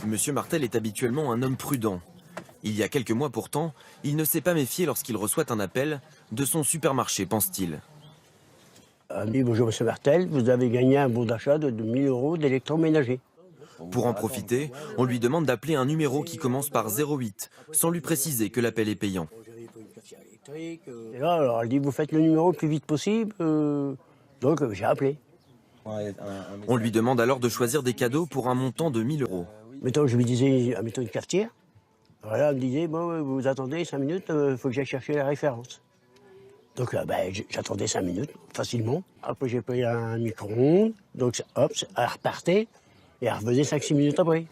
Monsieur Martel est habituellement un homme prudent. Il y a quelques mois pourtant, il ne s'est pas méfié lorsqu'il reçoit un appel de son supermarché, pense-t-il. Oui, bonjour Monsieur Martel, vous avez gagné un bon d'achat de 1000 € d'électroménager. Pour en profiter, on lui demande d'appeler un numéro qui commence par 08, sans lui préciser que l'appel est payant. Et là, alors elle dit, vous faites le numéro le plus vite possible, donc j'ai appelé. On lui demande alors de choisir des cadeaux pour un montant de 1000 €. Mettons, je lui disais, mettons une cafetière. Alors là, elle me disait, bon, vous attendez 5 minutes, il faut que j'aille chercher la référence. Donc là, j'attendais 5 minutes, facilement. Après, j'ai payé un micro-ondes, donc hop, elle repartait, et elle revenait 5-6 minutes après.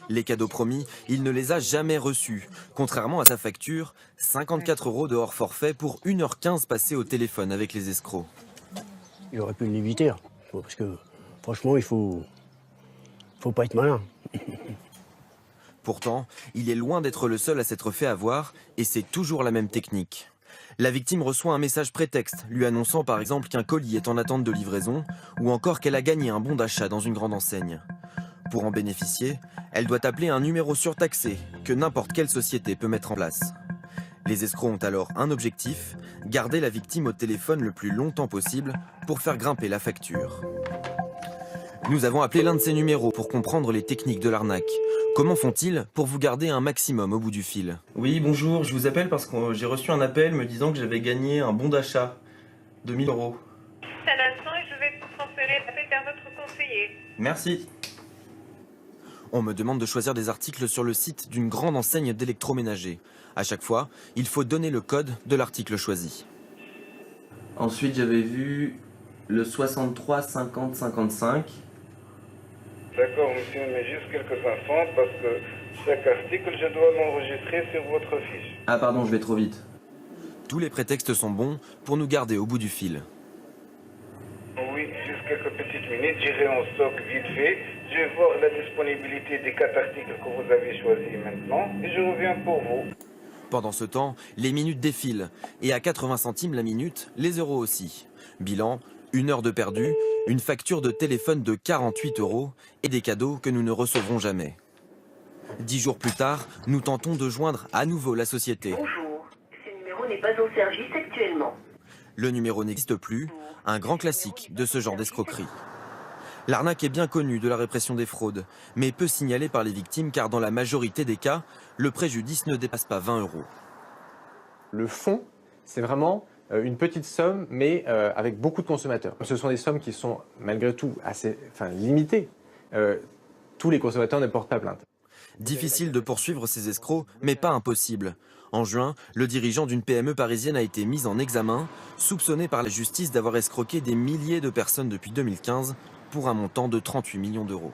Les cadeaux promis, il ne les a jamais reçus. Contrairement à sa facture, 54 € de hors forfait pour 1h15 passée au téléphone avec les escrocs. Il aurait pu l'éviter, hein, parce que franchement, il faut pas être malin. Pourtant, il est loin d'être le seul à s'être fait avoir, et c'est toujours la même technique. La victime reçoit un message prétexte, lui annonçant par exemple qu'un colis est en attente de livraison, ou encore qu'elle a gagné un bon d'achat dans une grande enseigne. Pour en bénéficier, elle doit appeler un numéro surtaxé, que n'importe quelle société peut mettre en place. Les escrocs ont alors un objectif, garder la victime au téléphone le plus longtemps possible pour faire grimper la facture. Nous avons appelé l'un de ces numéros pour comprendre les techniques de l'arnaque. Comment font-ils pour vous garder un maximum au bout du fil? Oui, bonjour, je vous appelle parce que j'ai reçu un appel me disant que j'avais gagné un bon d'achat de 1000 €. Un instant et je vais transférer l'appel vers votre conseiller. Merci. On me demande de choisir des articles sur le site d'une grande enseigne d'électroménager. À chaque fois, il faut donner le code de l'article choisi. Ensuite, j'avais vu le 63 50 55. D'accord, monsieur, mais juste quelques instants parce que chaque article, je dois l'enregistrer sur votre fiche. Ah pardon, je vais trop vite. Tous les prétextes sont bons pour nous garder au bout du fil. Oui, juste quelques petites minutes, j'irai en stock vite fait. Je vais voir la disponibilité des 4 articles que vous avez choisis maintenant et je reviens pour vous. Pendant ce temps, les minutes défilent. Et à 80 centimes la minute, les euros aussi. Bilan, 1 heure de perdu, une facture de téléphone de 48 € et des cadeaux que nous ne recevrons jamais. 10 jours plus tard, nous tentons de joindre à nouveau la société. Bonjour, ce numéro n'est pas en service actuellement. Le numéro n'existe plus, un grand classique de ce genre d'escroquerie. L'arnaque est bien connue de la répression des fraudes, mais peu signalée par les victimes car dans la majorité des cas, le préjudice ne dépasse pas 20 €. Le fonds, c'est vraiment une petite somme, mais avec beaucoup de consommateurs. Ce sont des sommes qui sont malgré tout assez limitées. Tous les consommateurs ne portent pas plainte. Difficile de poursuivre ces escrocs, mais pas impossible. En juin, le dirigeant d'une PME parisienne a été mis en examen, soupçonné par la justice d'avoir escroqué des milliers de personnes depuis 2015 pour un montant de 38 millions d'euros.